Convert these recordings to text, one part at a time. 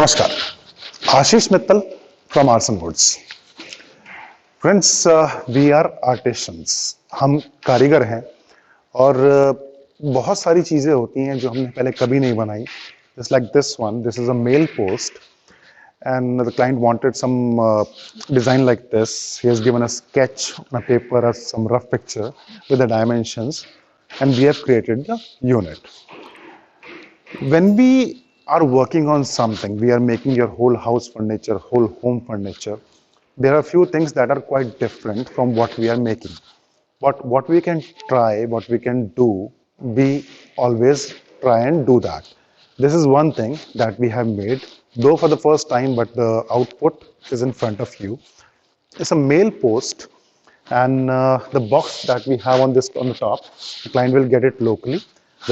नमस्कार, Ashish Mittal from Arson Woods. Friends, we are artisans. हम कारीगर हैं और बहुत सारी चीज़ें होती हैं जो हमने पहले कभी नहीं बनाई। Just like this one, this is a mail post and the client wanted some design like this. He has given a sketch on a paper, some rough picture with the dimensions, and we have created the unit. When we are working on something, we are making your whole house furniture, whole home furniture, there are few things that are quite different from what we are making. What we can try, what we can do, we always try and do that. This is one thing that we have made, though for the first time, but the output is in front of you. It's a mail post, and the box that we have on the top, the client will get it locally.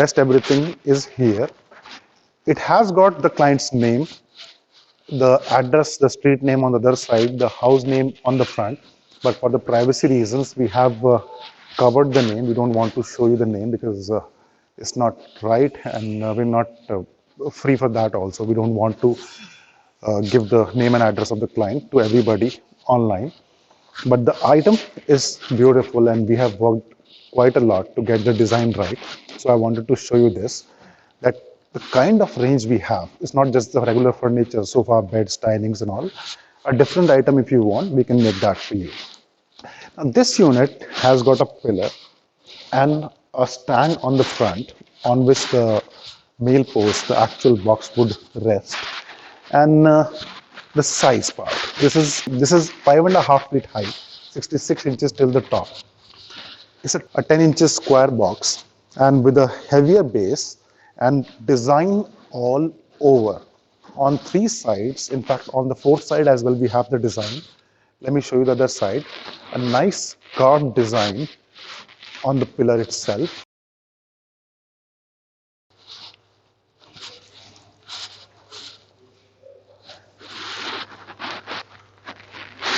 Rest everything is here. It has got the client's name, the address, the street name on the other side, the house name on the front. But for the privacy reasons, we have covered the name. We don't want to show you the name because it's not right, and we're not free for that also. We don't want to give the name and address of the client to everybody online. But the item is beautiful, and we have worked quite a lot to get the design right. So I wanted to show you this, that the kind of range we have is not just the regular furniture, sofa, beds, dinings and all. A different item, if you want, we can make that for you. Now this unit has got a pillar and a stand on the front on which the mail post, the actual box, would rest. And the size part, this is 5.5 feet high, 66 inches till the top. It's a 10 inches square box and with a heavier base and design all over on 3 sides. In fact, on the 4th side as well we have the design. Let me show you the other side. A nice carved design on the pillar itself.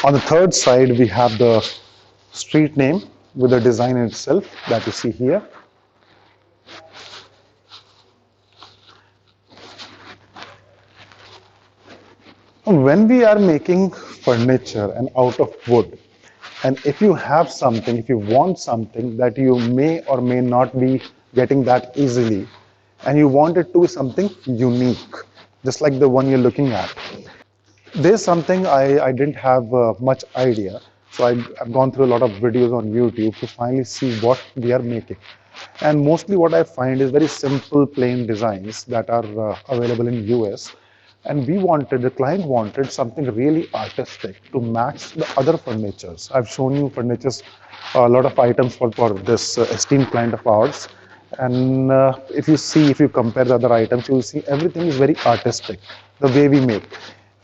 On the 3rd side we have the street name with the design itself that you see here. When we are making furniture and out of wood, and if you have something, if you want something that you may or may not be getting that easily, and you want it to be something unique, just like the one you're looking at, there's something I didn't have much idea. So I've gone through a lot of videos on YouTube to finally see what we are making. And mostly what I find is very simple, plain designs that are available in US. And the client wanted something really artistic to match the other furnitures. I've shown you furnitures, a lot of items for this esteemed client of ours. And if you compare the other items, you will see everything is very artistic, the way we make.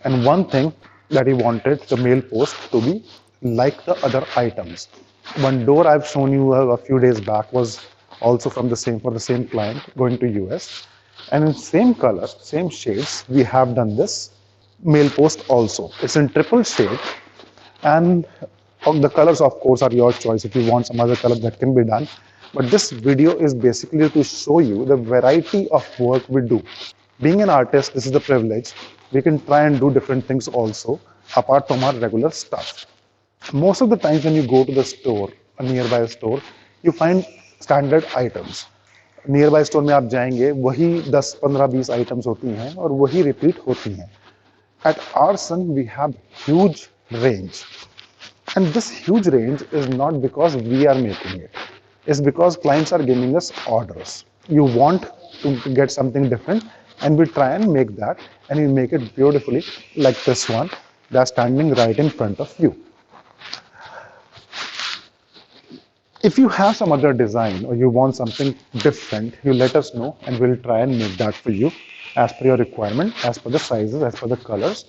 And one thing that he wanted the mail post to be like the other items. One door I've shown you a few days back was also for the same client going to US. And in same color, same shades, we have done this mail post also. It's in triple shade, and the colors of course are your choice. If you want some other color, that can be done. But this video is basically to show you the variety of work we do. Being an artist, this is the privilege. We can try and do different things also apart from our regular stuff. Most of the times when you go to the store, a nearby store, you find standard items. Near store में आप जाएंगे, वही 10, 15, 20 items होती हैं और वही repeat होती हैं. At Arson we have huge range, and this huge range is not because we are making it. It's because clients are giving us orders. You want to get something different, and we try and make that, and we make it beautifully like this one that's standing right in front of you. If you have some other design or you want something different, you let us know and we'll try and make that for you as per your requirement, as per the sizes, as per the colors,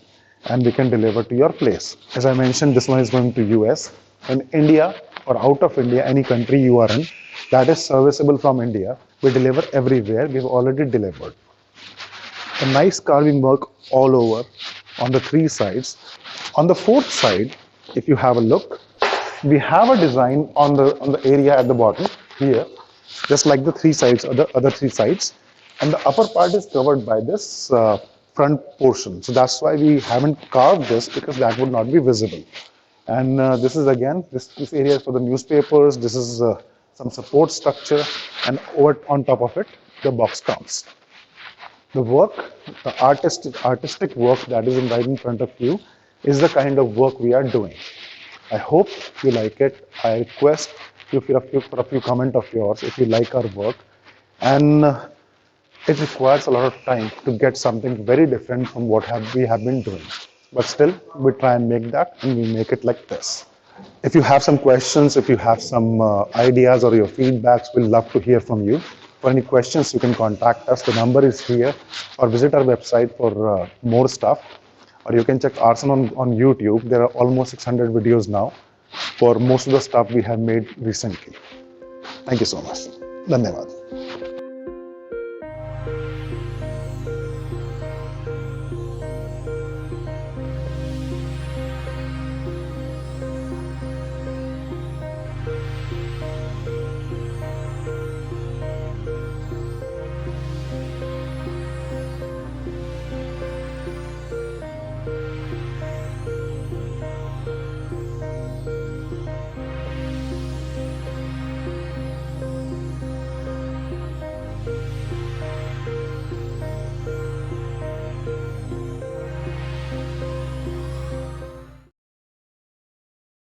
and we can deliver to your place. As I mentioned, this one is going to US. In India or out of India, any country you are in that is serviceable from India, we deliver everywhere. We've already delivered. A nice carving work all over on the 3 sides. On the 4th side, if you have a look, we have a design on the area at the bottom here, just like the 3 sides, or the other 3 sides, and the upper part is covered by this front portion. So that's why we haven't carved this, because that would not be visible. And this is again, this area is for the newspapers. This is some support structure, and over on top of it, the box comes. The work, the artistic work that is right in front of you is the kind of work we are doing. I hope you like it. I request you for a few comment of yours if you like our work. And it requires a lot of time to get something very different from what we have been doing. But still, we try and make that, and we make it like this. If you have some questions, if you have some ideas or your feedbacks, we'll love to hear from you. For any questions, you can contact us. The number is here, or visit our website for more stuff. Or you can check Arson on YouTube. There are almost 600 videos now for most of the stuff we have made recently. Thank you so much. Dhanyavad.